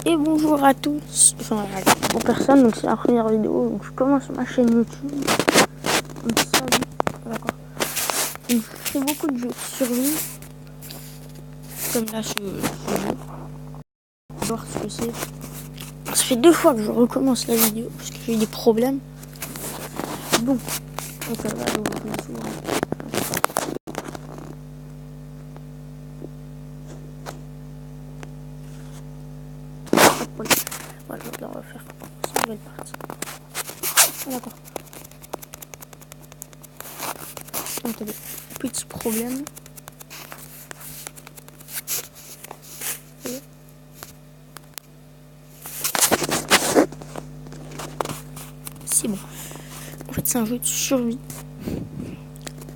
Et bonjour à tous, enfin aux personnes, donc c'est la première vidéo, donc je commence ma chaîne YouTube. Donc ça, d'accord. Donc je fais beaucoup de jeux de survie, comme là ce jeu. On va voir ce que c'est. Ça fait 2 fois que je recommence la vidéo, parce que j'ai eu des problèmes. Bon, donc ça va, donc je vous voilà, donc là on va faire une nouvelle partie. D'accord. Attendez, petit problème. C'est bon. En fait, c'est un jeu de survie.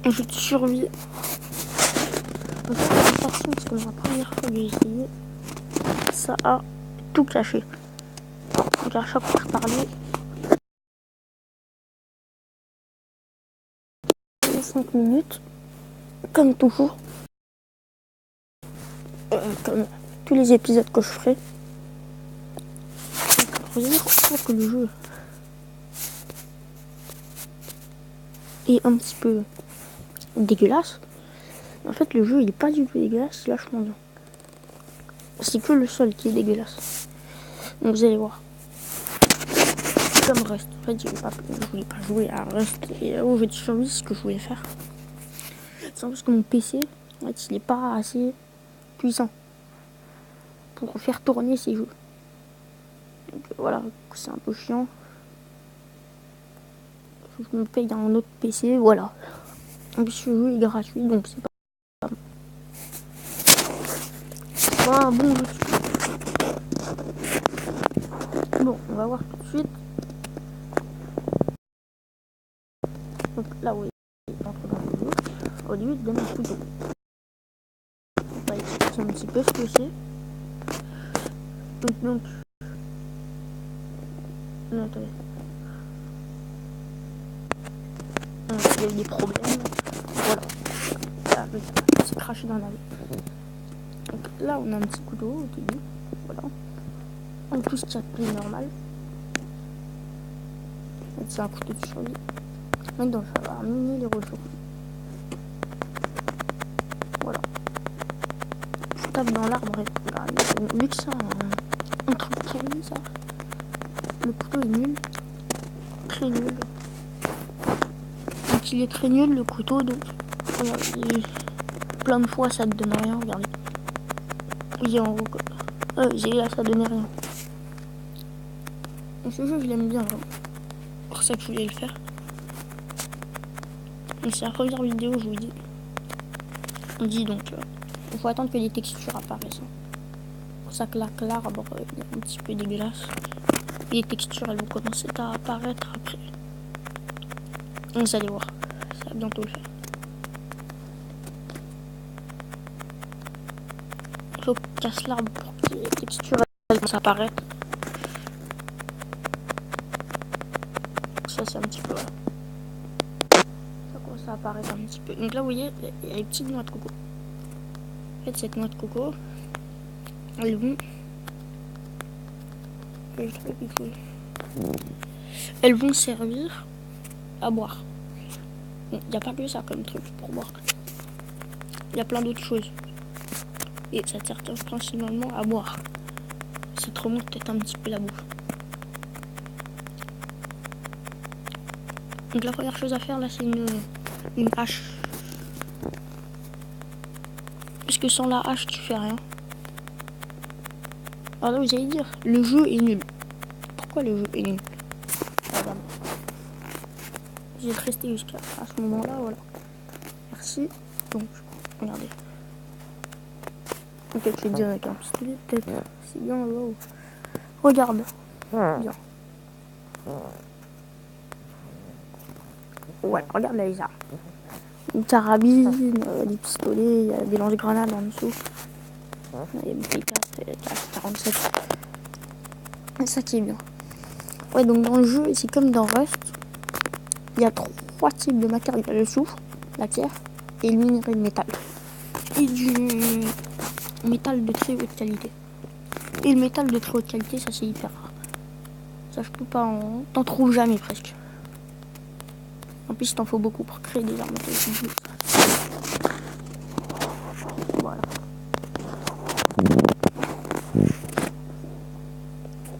Un jeu de survie. En fait, c'est parti parce que la première fois que j'ai essayé, ça a tout caché. Donc à chaque fois que je parlais, 5 minutes, comme toujours, comme tous les épisodes que je ferai. Donc, je trouve que le jeu est un petit peu dégueulasse. En fait, le jeu il est pas du tout dégueulasse, c'est vachement bien. C'est que le sol qui est dégueulasse. Donc vous allez voir. Comme Rust. En fait, je voulais pas jouer à Rust et au jeu de survie, ce que je voulais faire. C'est parce que mon PC, en fait, il est pas assez puissant pour faire tourner ces jeux. Donc voilà, c'est un peu chiant. Je me paye un autre PC, voilà. En plus, ce jeu est gratuit, donc c'est pas un bon jeu. Bon, on va voir tout de suite. Donc là, oui, il entre dans le jeu. Au début, il donne un couteau. On va expliquer un petit peu ce que c'est. Donc, non, attendez. Il y a eu des problèmes. Voilà. Là, c'est craché dans la vie. Donc là, on a un petit couteau au début. Voilà. En plus, c'est plus normal. C'est un couteau de survie. Maintenant, il va falloir miner les ressources. Voilà. Je tape dans l'arbre et regarde. Vu que c'est un truc pourri, ça. Le couteau est nul. Très nul. Donc il est très nul le couteau, donc voilà, plein de fois ça ne donne rien, regardez. Oui, en haut, ça donnait rien. Donc ce jeu je l'aime bien vraiment. C'est pour ça que je voulais le faire. Donc c'est la première vidéo, je vous dis. On dit donc il faut attendre que les textures apparaissent. C'est pour ça que l'arbre est un petit peu dégueulasse. Les textures elles vont commencer à apparaître après. Donc vous allez voir, ça va bientôt le faire. Il faut qu'on casse l'arbre pour que les textures commencent à apparaître. Ça c'est un petit peu voilà. Ça commence à apparaître un petit peu. Donc là vous voyez, il y a les petites noix de coco. En fait cette noix de coco, elles vont servir à boire. Il n'y a pas que ça comme truc pour boire. Il y a plein d'autres choses. Et ça sert principalement à boire. Ça te remonte peut-être un petit peu la bouffe. Donc la première chose à faire là c'est une hache. Parce que sans la hache tu fais rien. Alors là vous allez dire, le jeu est nul. Pourquoi le jeu est nul? J'ai resté jusqu'à ce moment-là, voilà. Merci. Donc, regardez. Ok, je vais dire avec un pistolet, peut-être. C'est bien, wow. Regarde. Bien. Ouais, regarde là, les armes. Une carabine, des pistolets, il y a des lance-grenades en dessous. Il y a une P4, 47. C'est ça qui est bien. Ouais, donc dans le jeu, c'est comme dans Rust. Il y a 3 types de matière. Il y a le soufre, la pierre et le minerai de métal. Et du métal de très haute qualité. Et le métal de très haute qualité, ça c'est hyper rare. Ça je peux pas t'en trouves jamais presque. En plus il t'en faut beaucoup pour créer des armes automatiques. Voilà.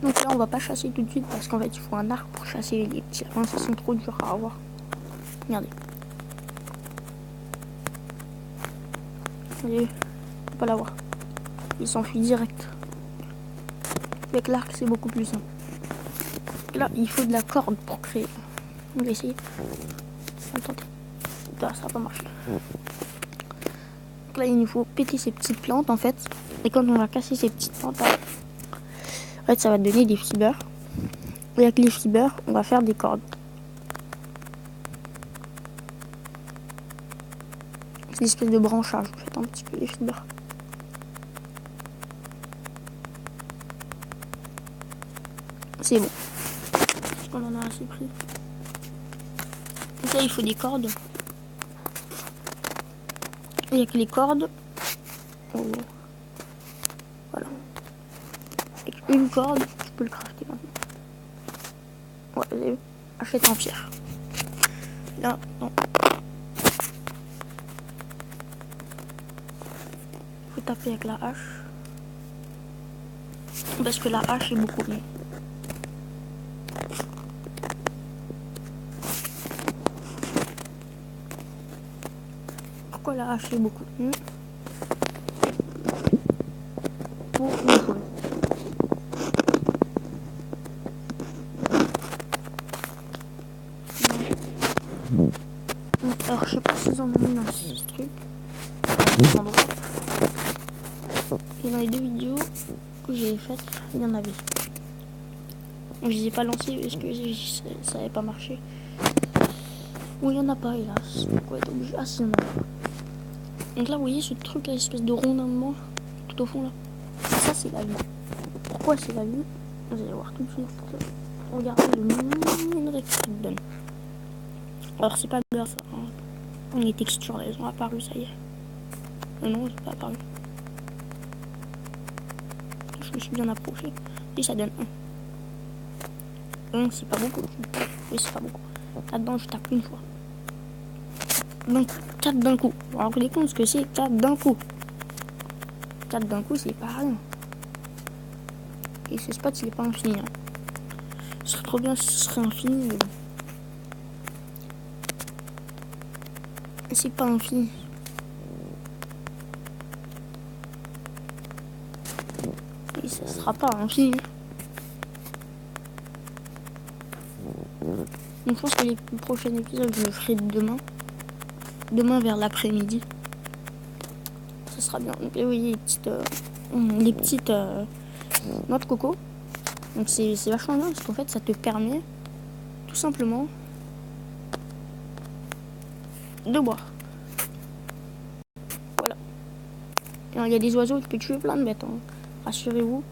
Donc là on va pas chasser tout de suite parce qu'en fait il faut un arc pour chasser les petits lapins, ça sont trop durs à avoir. Regardez. Regardez, on peut pas l'avoir. Il s'enfuit direct. Avec l'arc c'est beaucoup plus simple. Là il faut de la corde pour créer. On va essayer. Attendez. Là ça va pas marcher. Donc là il nous faut péter ces petites plantes en fait. Et quand on va casser ces petites plantes, en fait ça va donner des fibers. Et avec les fibers on va faire des cordes. C'est une espèce de branchage. Vous faites un petit peu les fibers. C'est bon. Parce qu'on en a assez pris. Donc là il faut des cordes. Et avec les cordes, voilà. Avec une corde, tu peux le crafter maintenant. Ouais, vous avez vu, achète en pierre. Là, non. Faut taper avec la hache. Parce que la hache est beaucoup mieux. Pourquoi la hache est beaucoup mieux? Pour une chose. Alors je sais pas si ils en ont mis dans ce truc. Et dans les 2 vidéos que j'ai faites, il y en avait. Donc, je les ai pas lancées parce que ça n'avait pas marché. Ou il y en a pas hélas. Donc ouais, obligé. Ah si, il y en a pas. Donc là vous voyez ce truc là, espèce de rondinnement tout au fond là. Ça c'est la vie. Pourquoi c'est la vie? Vous allez voir tout de suite. Regardez le minerai que ça donne. Alors c'est pas grave ça. Hein. Les textures elles ont apparu, ça y est. Non, c'est pas apparu. Je me suis bien approché. Et ça donne 1. 1 c'est pas beaucoup. Oui c'est pas beaucoup. Là-dedans je tape une fois. Donc 4 d'un coup. Vous vous rendez compte ce que c'est 4 d'un coup. 4 d'un coup c'est pas rien. Et ce spot il est pas infini. Hein. Ce serait trop bien si ce serait infini. Mais bon. C'est pas infini. Et ça sera pas infini. Donc je pense que les prochains épisodes je le ferai demain. Demain vers l'après-midi. Ça sera bien. Donc là vous voyez les petites noix de coco. Donc c'est vachement bien parce qu'en fait ça te permet tout simplement de boire. Voilà. Il y a des oiseaux qui peuvent tuer plein de bêtes. Hein. Rassurez-vous.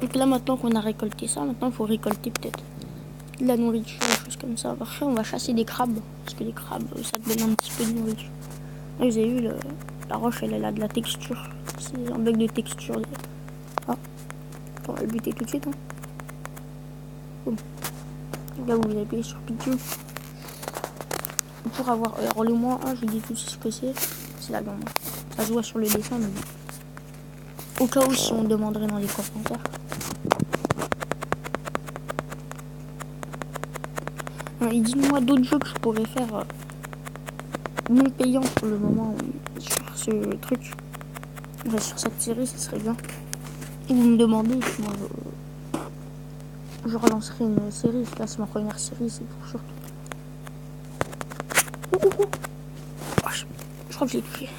Donc là maintenant qu'on a récolté ça, maintenant il faut récolter peut-être de la nourriture, des choses comme ça. Après on va chasser des crabes. Parce que les crabes ça te donne un petit peu de nourriture. Là, vous avez vu la roche elle a de la texture. C'est un bug de texture. Ah. On va le buter tout de suite. Hein. Boum. Là vous appuyez sur Pichu. Pour avoir. Alors le moins 1, je vous dis tout ce que c'est. C'est la viande. Ça se voit sur le dessin, mais au cas où si on demanderait dans les commentaires. Et dites-moi d'autres jeux que je pourrais faire non payants pour le moment sur ce truc. Enfin, sur cette série, ça serait bien. Et vous me demandez, moi je relancerai une série. Là c'est ma première série, c'est pour surtout. Oh, je crois que je l'ai touché.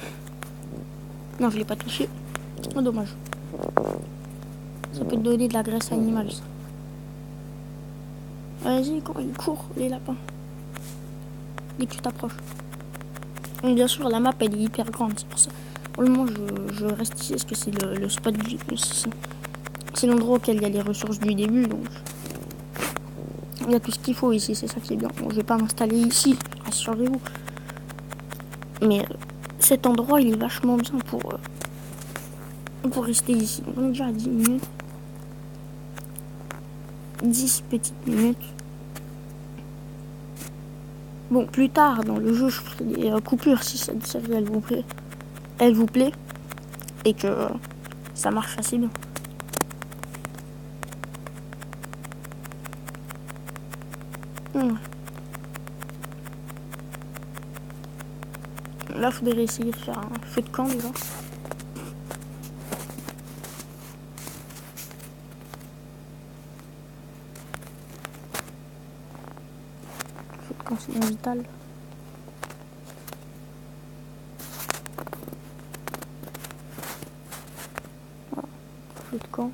Non, je l'ai pas touché. Oh, dommage. Ça peut te donner de la graisse animale, ça. Vas-y, quand ils courent, les lapins. Dès que tu t'approches. Donc, bien sûr, la map, elle est hyper grande, c'est pour ça. Pour le moment, je reste ici, parce que c'est le spot du... C'est l'endroit auquel il y a les ressources du début, donc... Il y a tout ce qu'il faut ici, c'est ça qui est bien. Bon, je vais pas m'installer ici, rassurez-vous. Mais cet endroit il est vachement bien pour rester ici. Donc on est déjà à 10 minutes. 10 petites minutes. Bon, plus tard dans le jeu, je ferai des coupures si cette série elle vous plaît et que ça marche assez bien. Là, il faudrait essayer de faire un feu de camp déjà. Feu de camp, c'est vital. Voilà, feu de camp.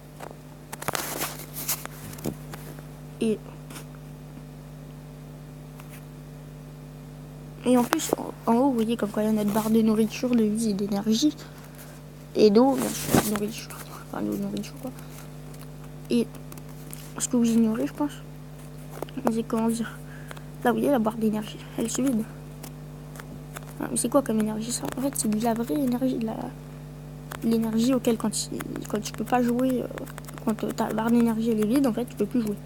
Et en plus, en haut, vous voyez comme quoi il y a notre barre de nourriture, de vie et d'énergie. Et d'eau, bien sûr, de nourriture. Enfin, de nourriture, quoi. Et ce que vous ignorez, je pense, c'est comment dire. Là, vous voyez la barre d'énergie, elle se vide. Mais c'est quoi comme énergie ça? En fait, c'est de la vraie énergie, de l'énergie auquel quand tu peux pas jouer, quand ta barre d'énergie elle est vide, en fait, tu peux plus jouer.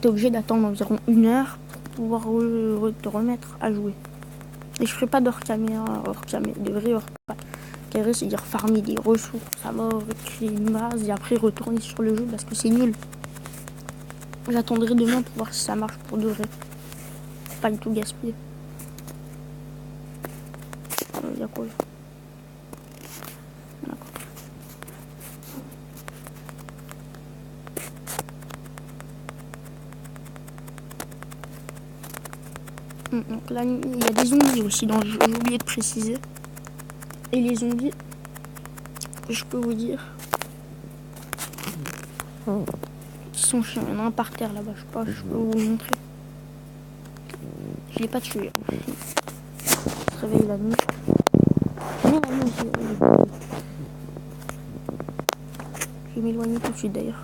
T'es obligé d'attendre environ 1 heure pour pouvoir te remettre à jouer. Et je ferai pas d'hors caméra, de vrai hors caméra, c'est-à-dire farmer des ressources à mort, créer une base et après retourner sur le jeu parce que c'est nul. J'attendrai demain pour voir si ça marche pour de vrai. Pas du tout gaspiller. Il y a quoi là? Donc là, il y a des zombies aussi dans le jeu, j'ai oublié de préciser. Et les zombies, je peux vous dire, ils sont chiants. Il y en a un par terre là-bas, je peux vous le montrer. Je l'ai pas tué. Il se réveille la nuit. Mais la nuit aussi, je vais m'éloigner tout de suite d'ailleurs.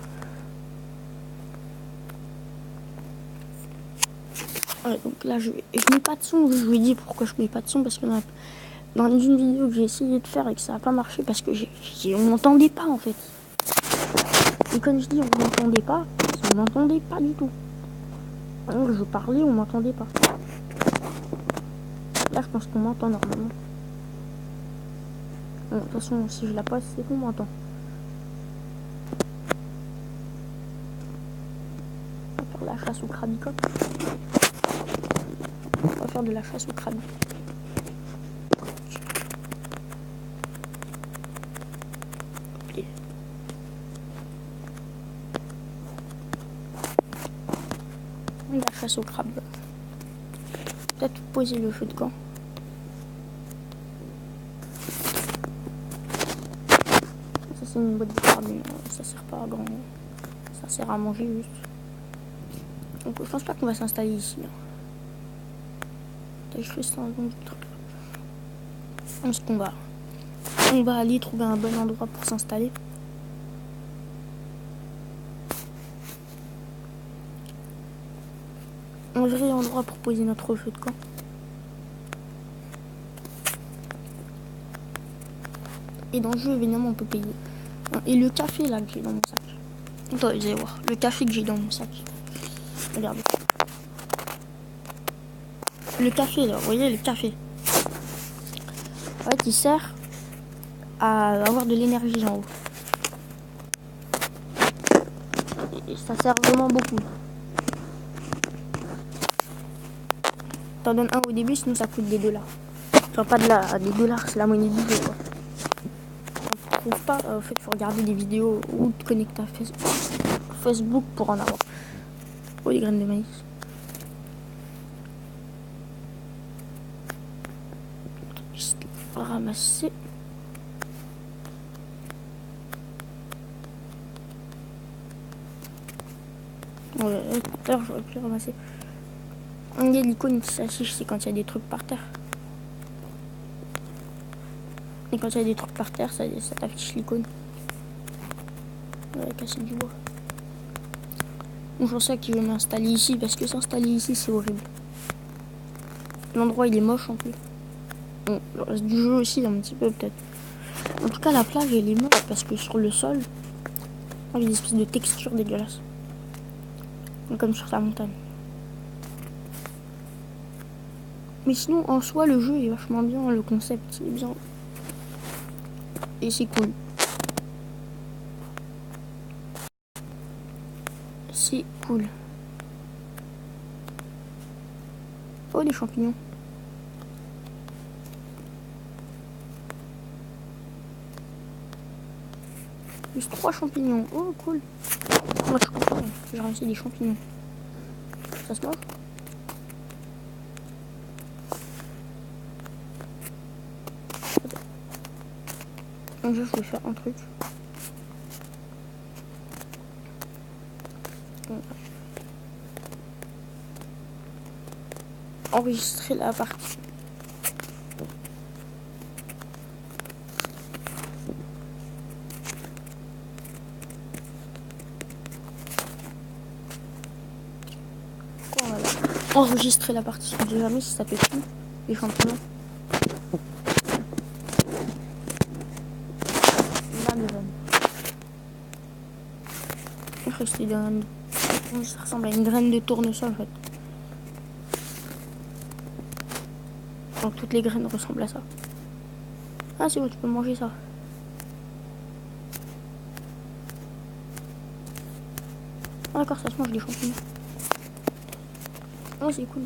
Ouais, donc là, je mets pas de son. Je vous ai dit pourquoi je mets pas de son parce que dans une vidéo que j'ai essayé de faire et que ça n'a pas marché parce que on m'entendait pas en fait. Et quand je dis on m'entendait pas, on m'entendait pas du tout. Alors, je parlais, on m'entendait pas. Là, je pense qu'on m'entend normalement. Bon, de toute façon, si je la passe, c'est qu'on m'entend. On va faire de la chasse au crabicope. On va faire de la chasse au crabe. Okay. La chasse au crabe. Peut-être poser le feu de camp. Ça c'est une boîte de crabe, mais ça sert pas à grand. Ça sert à manger juste. Donc je pense pas qu'on va s'installer ici. Je fais ça un bon truc. Est-ce qu'on va aller trouver un bon endroit pour s'installer. Un vrai endroit pour poser notre feu de camp. Et dans le jeu, évidemment, on peut payer. Et le café là que j'ai dans mon sac. Attends, vous allez voir. Le café que j'ai dans mon sac. Regardez. Le café là, vous voyez le café. En fait, il sert à avoir de l'énergie en haut. Et ça sert vraiment beaucoup. T'en donnes un au début, sinon ça coûte des $. Enfin, pas des dollars, c'est la monnaie du jeu quoi. On trouve pas, en fait, il faut regarder des vidéos ou te connecter à Facebook pour en avoir. Oh, les graines de maïs. Ramasser. Ouais, tout à l'heure j'aurais pu ramasser. Il y a l'icône qui s'affiche, c'est quand il y a des trucs par terre. Et quand il y a des trucs par terre, ça t'affiche l'icône. Ouais, casser du bois. Donc je sais que je vais m'installer ici parce que s'installer ici c'est horrible. L'endroit il est moche en plus. Bon, le reste du jeu aussi un petit peu peut-être. En tout cas la plage elle est moche parce que sur le sol, il y a une espèce de texture dégueulasse. Comme sur la montagne. Mais sinon en soi le jeu est vachement bien, le concept il est bien. Et c'est cool. C'est cool. Oh les champignons. Juste 3 champignons. Oh cool. Moi je suis content. J'ai ramassé des champignons. Ça se mange? Donc je vais faire un truc. Enregistrer la partie. Voilà. Enregistrer la partie. Je sais jamais si ça te tue les champignons. Là, le van. Rester dans... Ça ressemble à une graine de tournesol en fait. Donc toutes les graines ressemblent à ça. Ah c'est bon, tu peux manger ça. Ah d'accord, ça se mange les champignons. Oh c'est cool.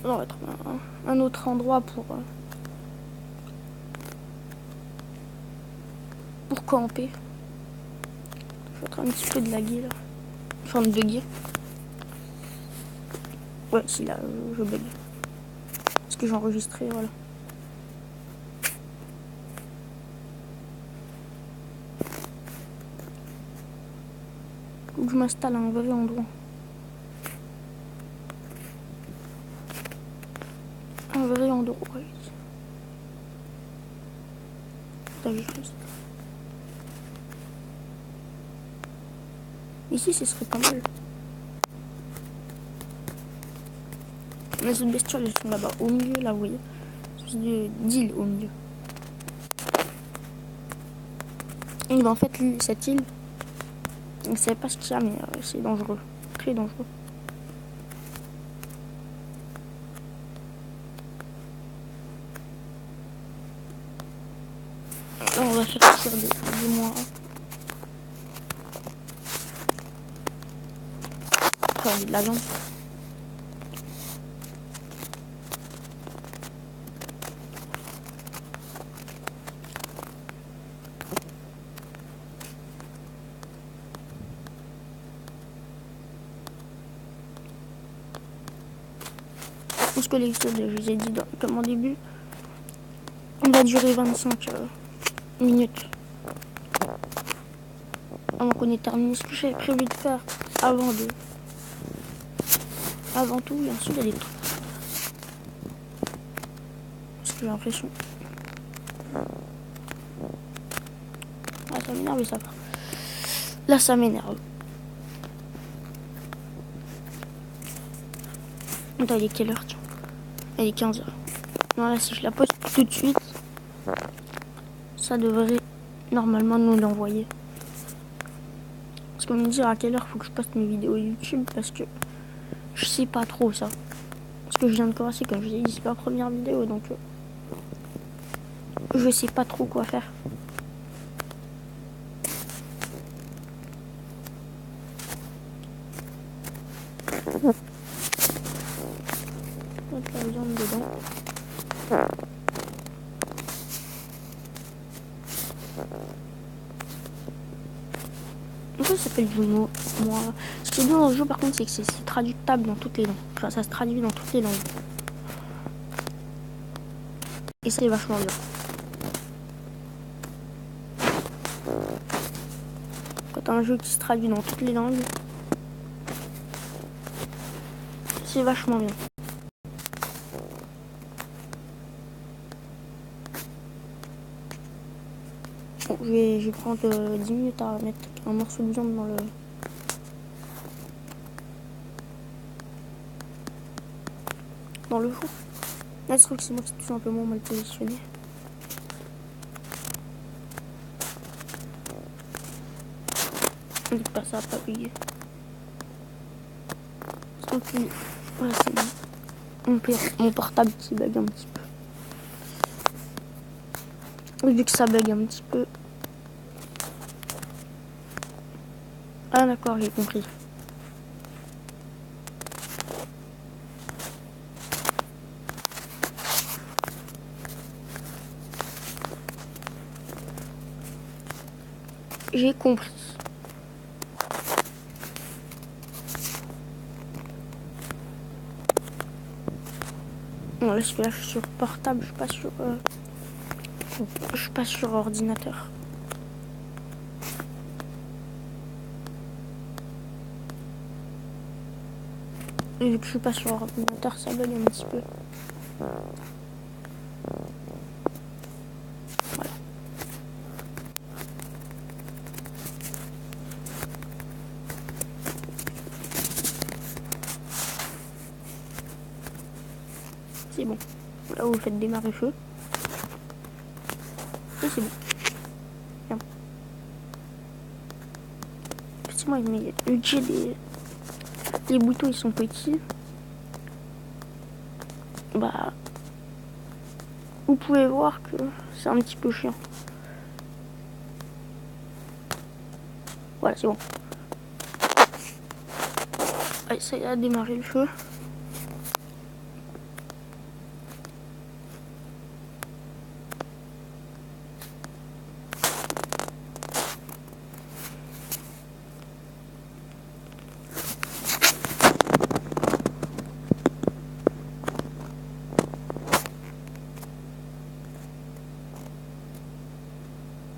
On va trouver un autre endroit pour camper. Je vais être un petit peu de laguer là. Enfin de bugger. Ouais si là je bug. Parce que j'ai enregistré, voilà. Faut que je m'installe à un vrai endroit. Un vrai endroit. Ici, ce serait pas mal. Les autres bestioles, elles sont là-bas, au milieu, là, vous voyez. Une espèce d'île au milieu. Et ben, en fait, cette île, on ne sait pas ce qu'il y a, mais c'est dangereux. Très dangereux. Là, on va faire sortir des mois. Enfin, de la viande. Parce que l'épisode, je vous ai dit comme en début, il va durer 25 minutes. Avant qu'on ait terminé ce que j'avais prévu de faire avant tout, et ensuite il y a des trucs. Parce que j'ai l'impression. Ah, ça m'énerve ça. Là, ça m'énerve. Attends, il est quelle heure, tiens? Il est 15h. Non, là, si je la poste tout de suite, ça devrait normalement nous l'envoyer. Parce qu'on me dit à quelle heure faut que je poste mes vidéos YouTube, parce que je sais pas trop ça. Parce que je viens de commencer, comme je vous ai dit, c'est ma première vidéo, donc je sais pas trop quoi faire. Mettre la viande dedans. Ça s'appelle du mot. Moi, ce qui est bien dans le jeu, par contre, c'est que c'est traductable dans toutes les langues. Enfin, ça se traduit dans toutes les langues. Et ça est vachement bien. Quand t'as un jeu qui se traduit dans toutes les langues, c'est vachement bien. Bon, je vais prendre 10 minutes à mettre un morceau de viande dans le four. Là, je trouve que c'est moi qui suis un peu moins mal positionné. On dit pas ça à pas payer. Voilà, c'est bon. Mon portable qui bug un petit peu. Vu que ça bug un petit peu. Ah d'accord, j'ai compris. J'ai compris. Bon, là, je suis sur portable, je suis pas sur ordinateur. Et vu que je suis pas sur ordinateur, ça bug un petit peu. Voilà. C'est bon. Là, vous faites démarrer le feu. Et c'est bon. Bien. Effectivement, mais vu que j'ai les boutons, ils sont petits. Bah, vous pouvez voir que c'est un petit peu chiant. Voilà, c'est bon. Allez, ça y est, à démarrer le feu.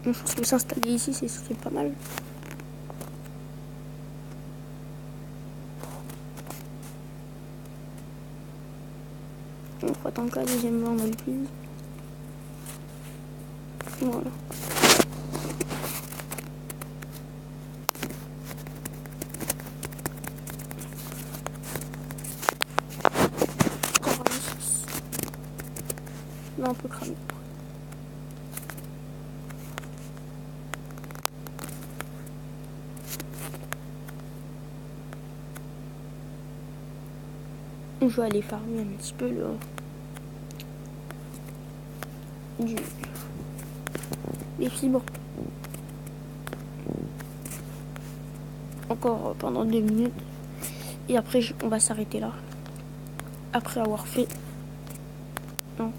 Je pense que s'installer ici, c'est pas mal. On faut attendre que la deuxième main, on l'utilise. Voilà. Là, on peut cramer. Je vais aller farmer un petit peu les fibres. Encore pendant 2 minutes. Et après, on va s'arrêter là. Après avoir fait... Non.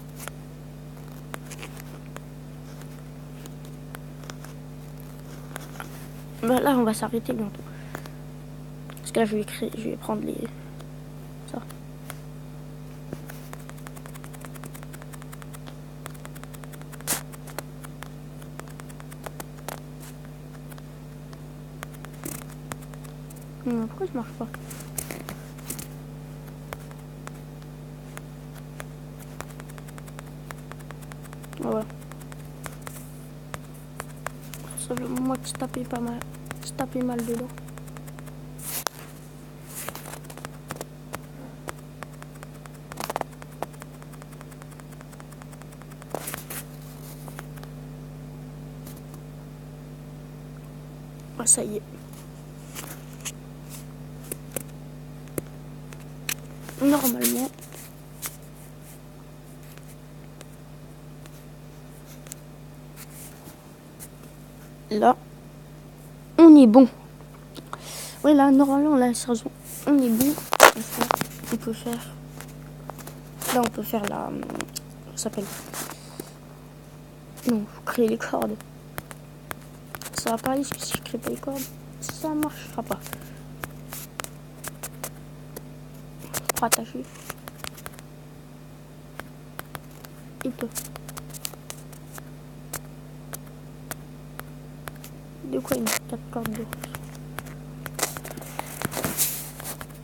Bah là, on va s'arrêter bientôt. Parce que là, je vais prendre les... Ça. Pourquoi ça marche pas? Voilà. C'est moi qui tapais pas mal. Qui tapais mal dedans. Ah, ça y est. Normalement. Là. On est bon. Oui, là, normalement, là, sérieusement, on est bon. On peut faire... Là, on peut faire la... Ça s'appelle... Non, faut créer les cordes. Ça va pas aller, parce que si je crée pas les cordes, ça marchera pas. Faut attacher. Et peu. De quoi une 4 cordes de...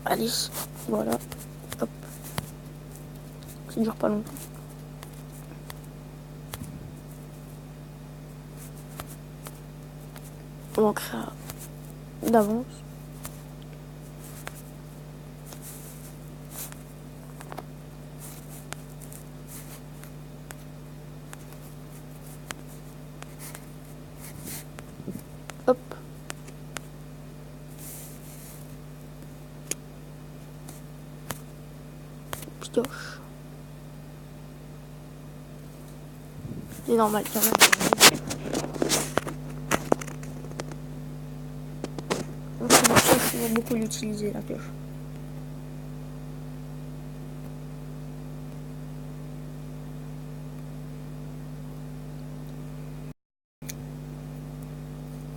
Allez, voilà. Hop. Ça dure pas longtemps. On va créer d'avance. Hop. Pioche. C'est normal quand même. Je vais beaucoup l'utiliser la pioche.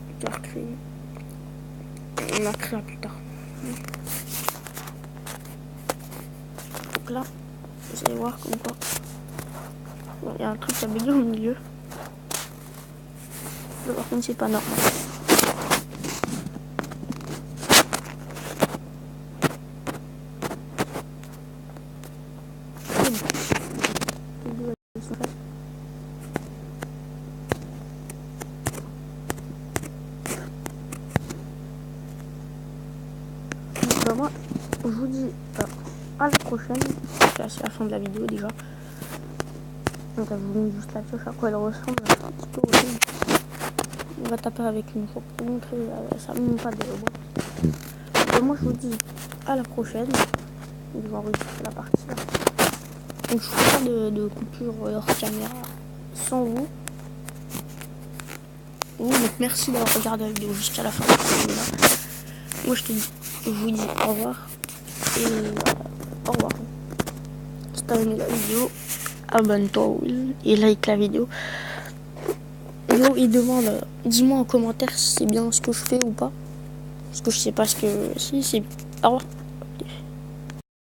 Je vais recréer. On a créé plus tard. Donc là, vous allez voir comme quoi. Il y a un truc à baigner au milieu. Par contre, c'est pas normal. Donc, moi, je vous dis à la prochaine. C'est la fin de la vidéo déjà. Donc, je vous montre juste la pioche à quoi elle ressemble. C'est un petit peu horrible. On va taper avec une fois pour vous montrer. Ça ne monte pas des robots. Donc, moi, je vous dis à la prochaine. Je vais enregistrer la partie là. Donc, je ne ferai pas de coupure hors caméra sans vous. Donc, merci d'avoir regardé la vidéo jusqu'à la fin de cette vidéo là. Moi, je vous dis au revoir. Et au revoir. Si t'as aimé la vidéo, abonne-toi et like la vidéo. Et demande, dis-moi en commentaire si c'est bien ce que je fais ou pas. Parce que je sais pas ce que... Si, c'est... Au revoir.